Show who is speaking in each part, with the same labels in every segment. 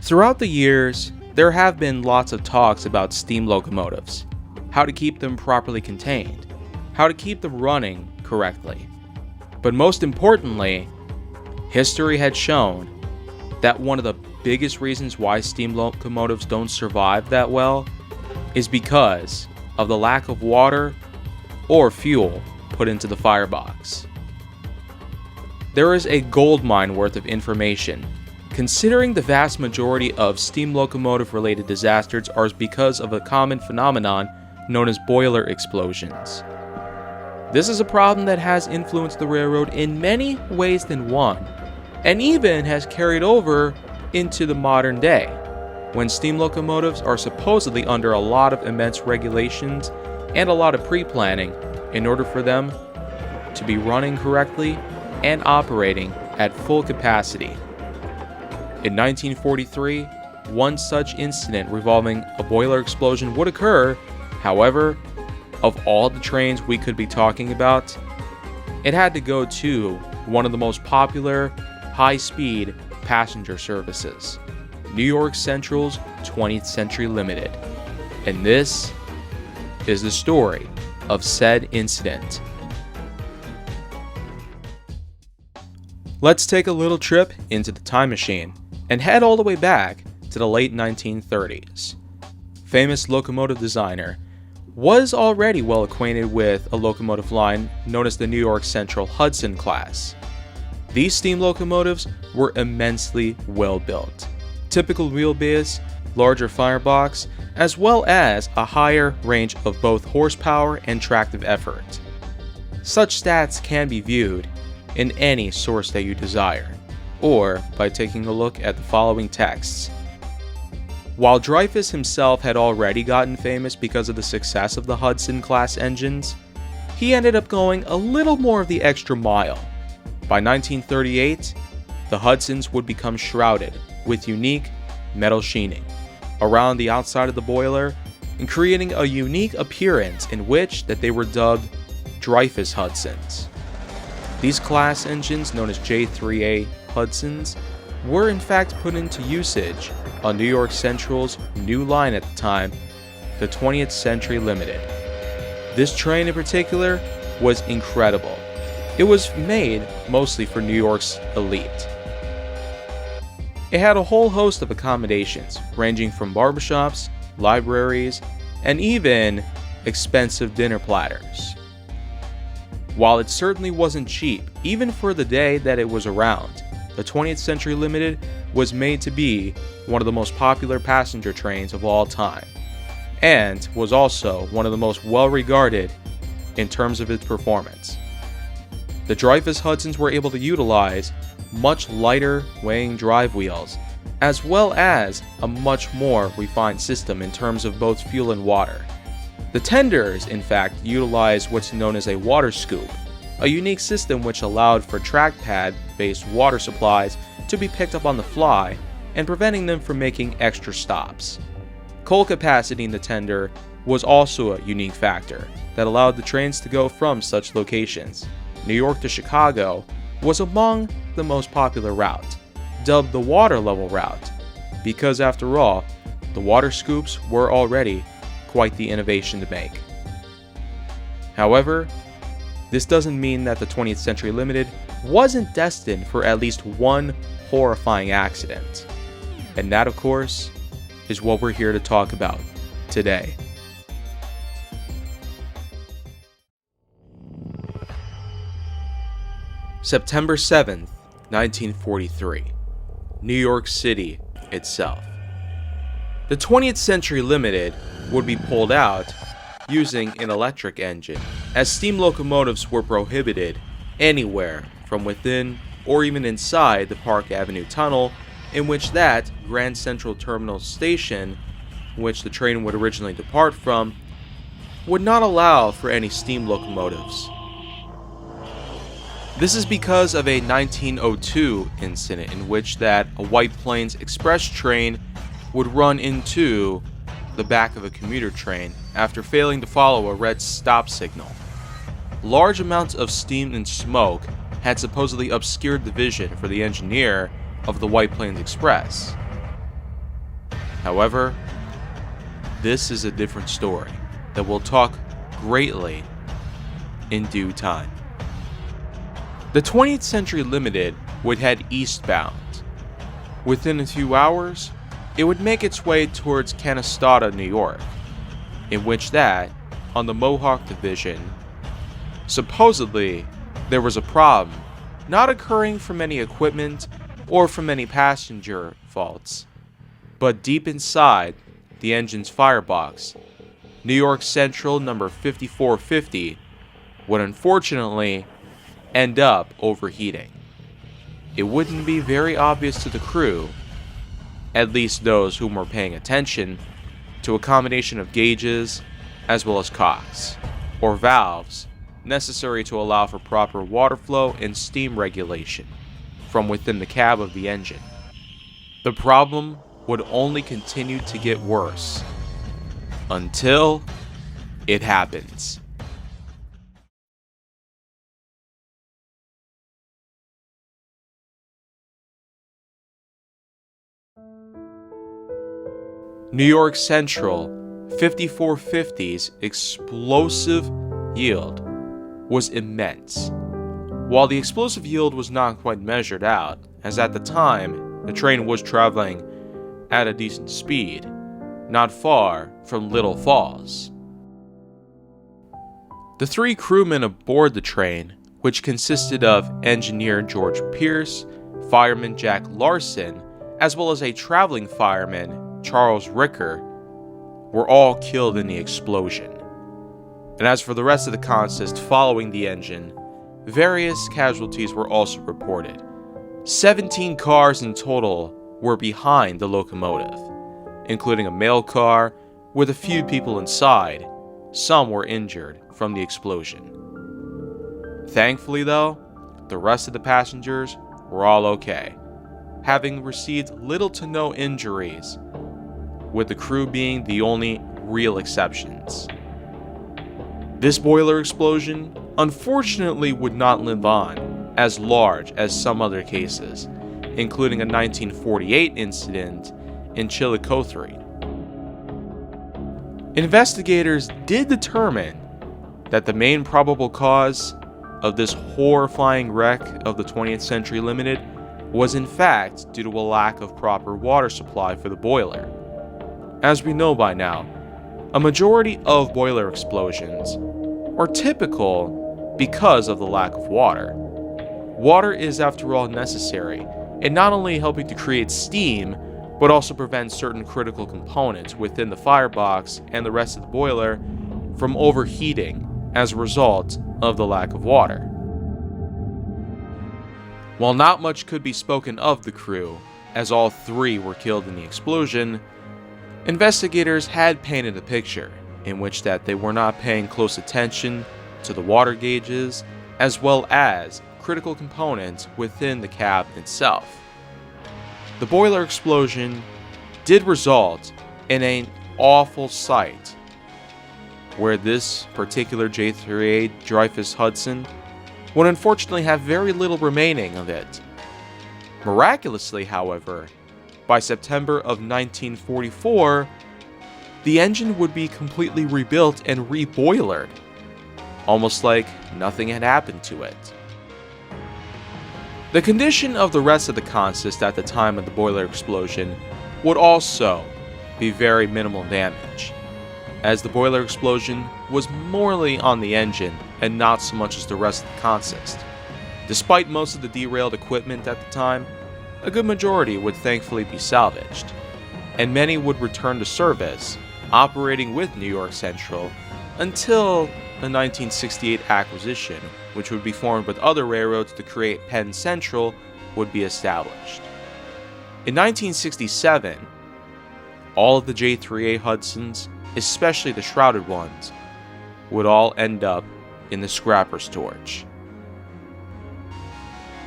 Speaker 1: Throughout the years, there have been lots of talks about steam locomotives, how to keep them properly contained, how to keep them running correctly. But most importantly, history had shown that one of the biggest reasons why steam locomotives don't survive that well is because of the lack of water or fuel put into the firebox. There is a goldmine worth of information, considering the vast majority of steam locomotive related disasters are because of a common phenomenon known as boiler explosions. This is a problem that has influenced the railroad in many ways than one, and even has carried over into the modern day, when steam locomotives are supposedly under a lot of immense regulations and a lot of pre-planning in order for them to be running correctly and operating at full capacity. In 1943, one such incident revolving a boiler explosion would occur. However, of all the trains we could be talking about, it had to go to one of the most popular high-speed passenger services, New York Central's 20th Century Limited. And this is the story of said incident. Let's take a little trip into the time machine and head all the way back to the late 1930s. Famous locomotive designer was already well acquainted with a locomotive line known as the New York Central Hudson class. These steam locomotives were immensely well built. Typical wheelbase, larger firebox, as well as a higher range of both horsepower and tractive effort. Such stats can be viewed in any source that you desire, or by taking a look at the following texts. While Dreyfuss himself had already gotten famous because of the success of the Hudson class engines, he ended up going a little more of the extra mile. By 1938, the Hudsons would become shrouded with unique metal sheening around the outside of the boiler and creating a unique appearance in which that they were dubbed Dreyfuss Hudsons. These class engines, known as J3A Hudsons, were in fact put into usage on New York Central's new line at the time, the 20th Century Limited. This train in particular was incredible. It was made mostly for New York's elite. It had a whole host of accommodations, ranging from barbershops, libraries, and even expensive dinner platters. While it certainly wasn't cheap, even for the day that it was around, the 20th Century Limited was made to be one of the most popular passenger trains of all time, and was also one of the most well-regarded in terms of its performance. The Dreyfuss Hudsons were able to utilize much lighter weighing drive wheels, as well as a much more refined system in terms of both fuel and water. The tenders, in fact, utilized what's known as a water scoop, a unique system which allowed for trackpad-based water supplies to be picked up on the fly and preventing them from making extra stops. Coal capacity in the tender was also a unique factor that allowed the trains to go from such locations. New York to Chicago was among the most popular route, dubbed the water level route, because after all, the water scoops were already quite the innovation to make. However, this doesn't mean that the 20th Century Limited wasn't destined for at least one horrifying accident. And that, of course, is what we're here to talk about today. September 7th, 1943. New York City itself. The 20th Century Limited would be pulled out using an electric engine, as steam locomotives were prohibited anywhere from within or even inside the Park Avenue Tunnel, in which that Grand Central Terminal station, which the train would originally depart from, would not allow for any steam locomotives. This is because of a 1902 incident in which that a White Plains Express train would run into the back of a commuter train after failing to follow a red stop signal. Large amounts of steam and smoke had supposedly obscured the vision for the engineer of the White Plains Express. However, this is a different story that we'll talk greatly in due time. The 20th Century Limited would head eastbound. Within a few hours, it would make its way towards Canastota, New York, in which that, on the Mohawk Division, supposedly there was a problem, not occurring from any equipment or from any passenger faults, but deep inside the engine's firebox, New York Central number 5450 would unfortunately end up overheating. It wouldn't be very obvious to the crew, at least those whom were paying attention, to a combination of gauges as well as cocks, or valves, necessary to allow for proper water flow and steam regulation from within the cab of the engine. The problem would only continue to get worse until it happens. New York Central 5450's explosive yield was immense. While the explosive yield was not quite measured out, as at the time the train was traveling at a decent speed, not far from Little Falls. The three crewmen aboard the train, which consisted of engineer George Pierce, fireman Jack Larson, as well as a traveling fireman Charles Ricker, were all killed in the explosion. And as for the rest of the consist following the engine, various casualties were also reported. 17 cars in total were behind the locomotive, including a mail car with a few people inside. Some were injured from the explosion. Thankfully though, the rest of the passengers were all okay, having received little to no injuries, with the crew being the only real exceptions. This boiler explosion unfortunately would not live on as large as some other cases, including a 1948 incident in Chillicothe. Investigators did determine that the main probable cause of this horrifying wreck of the 20th Century Limited was in fact due to a lack of proper water supply for the boiler. As we know by now, a majority of boiler explosions are typical because of the lack of water. Water is, after all, necessary in not only helping to create steam, but also prevent certain critical components within the firebox and the rest of the boiler from overheating as a result of the lack of water. While not much could be spoken of the crew, as all three were killed in the explosion, investigators had painted a picture in which that they were not paying close attention to the water gauges as well as critical components within the cab itself. The boiler explosion did result in an awful sight where this particular J3A Dreyfuss Hudson would unfortunately have very little remaining of it. Miraculously, however, by September of 1944, the engine would be completely rebuilt and reboilered, almost like nothing had happened to it. The condition of the rest of the consist at the time of the boiler explosion would also be very minimal damage, as the boiler explosion was morely on the engine and not so much as the rest of the consist. Despite most of the derailed equipment at the time, a good majority would thankfully be salvaged, and many would return to service, operating with New York Central until the 1968 acquisition, which would be formed with other railroads to create Penn Central, would be established. In 1967, all of the J3A Hudsons, especially the shrouded ones, would all end up in the scrapper's torch.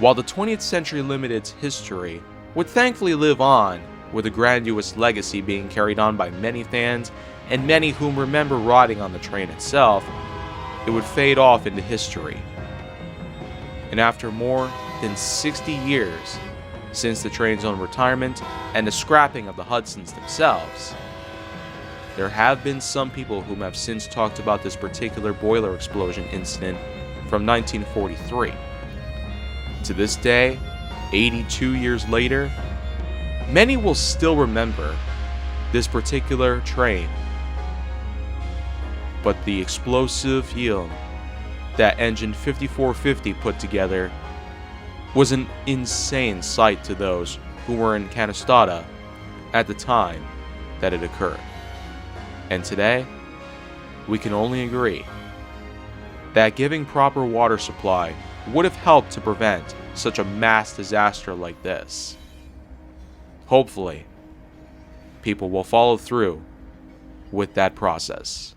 Speaker 1: While the 20th Century Limited's history would thankfully live on, with a grandiose legacy being carried on by many fans and many whom remember riding on the train itself, it would fade off into history. And after more than 60 years, since the train's own retirement and the scrapping of the Hudsons themselves. There have been some people whom have since talked about this particular boiler explosion incident from 1943. To this day, 82 years later, many will still remember this particular train. But the explosive yield that engine 5450 put together was an insane sight to those who were in Canastota at the time that it occurred. And today, we can only agree that giving proper water supply would have helped to prevent such a mass disaster like this. Hopefully, people will follow through with that process.